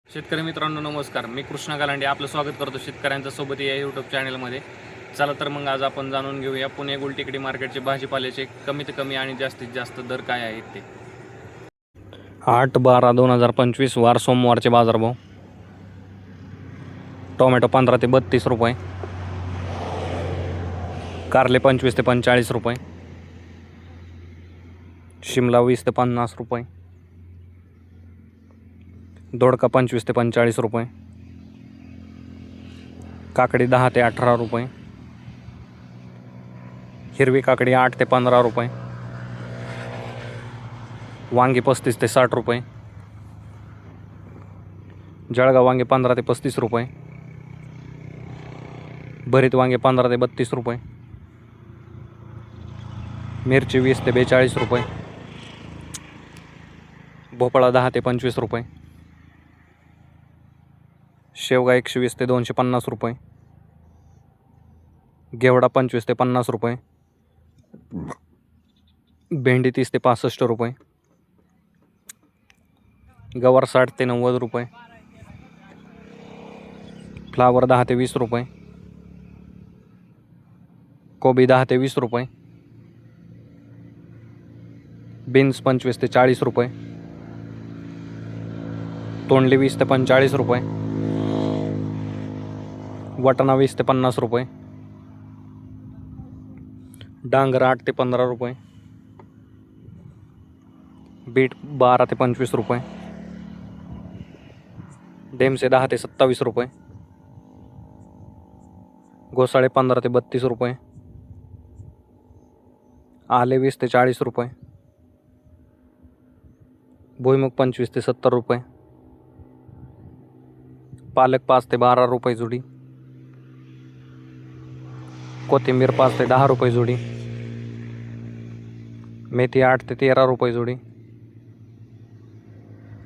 शेतकरी मित्रांनो नमस्कार. मी कृष्णा गालांडे आपलं स्वागत करतो शेतकऱ्यांच्या सोबत या यूट्यूब चॅनलमध्ये. चला तर मग आज आपण जाणून घेऊया पुणे गुलटेकडी मार्केटचे भाजीपाल्याचे कमीत कमी आणि जास्तीत जास्त दर काय आहेत ते. 8/12/2025 वार सोमवारचे बाजारभाव. टोमॅटो 15 ते 32 रुपये, कारले 25 ते 45 रुपये, शिमला 20 ते 50 रुपये, दोडका 25 ते 45 रुपये, काकडी 10 ते 18 रुपये, हिरवी काकडी 8 ते 15 रुपये, वांगी 35 ते 60 रुपये, जळगाव वांगे 15 ते 35 रुपये, भरीत वांगे 15 ते 32 रुपये, मिरची 20 ते 42 रुपये, भोपळा 10 ते 25 रुपये, शेवगा 120 ते 250 रुपये, घेवडा 25 ते 50 रुपये, भेंडी 30 ते 65 रुपये, गवार 60 ते 90 रुपये, फ्लावर 10 ते 20 रुपये, कोबी 10 ते 20 रुपये, बीन्स 25 ते 40 रुपये, तोंडली 20 ते 45 रुपये, वाटाणा 20 ते 50 रुपये, डांगर 8 ते 15 रुपये, बीट 12 ते 25 रुपये, डेमसे 10 ते 27 रुपये, घोसाळे 15 ते 32 रुपये, आले 20 ते 40 रुपये, भुईमुग 25 ते 70 रुपये, पालक 5 ते 12 रुपये जुडी, कोथिंबीर 5 ते 10 रुपये जुडी, मेथी 8 ते 13 रुपये जुडी,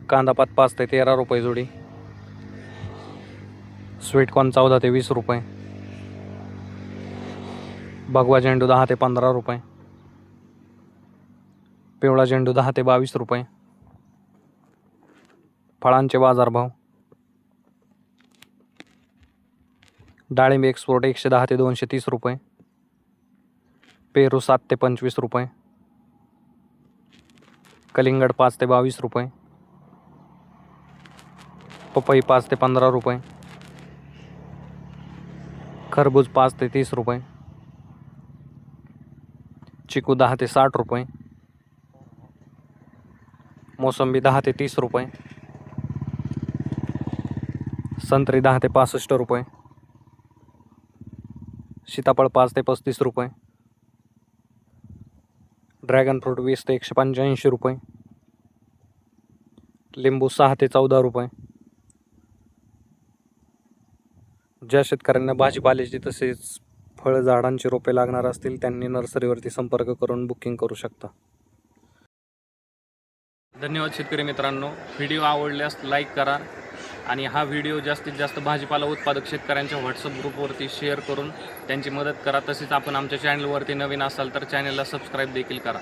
कांदापात 5 ते 13 रुपये जुडी, स्वीटकॉर्न 14 ते 20 रुपये, भगवा झेंडू 10 ते 15 रुपये, पिवळा झेंडू 10 ते 22 रुपये. फळांचे बाजारभाव. डाळिंब एक्सपोर्ट 110 ते 230 रुपये, पेरू 7 ते 25 रुपये, कलिंगड 5 ते 22 रुपये, पपई 5 ते 15 रुपये, खरबूज 5 ते 30 रुपये, चिकू 10 ते 60 रुपये, मोसंबी 10 ते 30 रुपये, संत्री 10 ते 65 रुपये, सीताफळ 5 ते 35 रुपये, ड्रॅगन फ्रूट 20 ते 185 रुपये, लिंबू 6 ते 14 रुपये. ज्या शेतकऱ्यांना भाजीपाल्याची तसेच फळझाडांची रोपे लागणार असतील त्यांनी नर्सरीवरती संपर्क करून बुकिंग करू शकता. धन्यवाद शेतकरी मित्रांनो. व्हिडिओ आवडल्यास लाईक करा आणि हा व्हिडिओ जास्तीत जास्त भाजीपाला उत्पादक शेतकऱ्यांच्या व्हॉट्सअप ग्रुपवरती शेअर करून त्यांची मदत करा. तसेच आपण आमच्या चॅनलवरती नवीन असाल तर चॅनलला सबस्क्राईब देखील करा.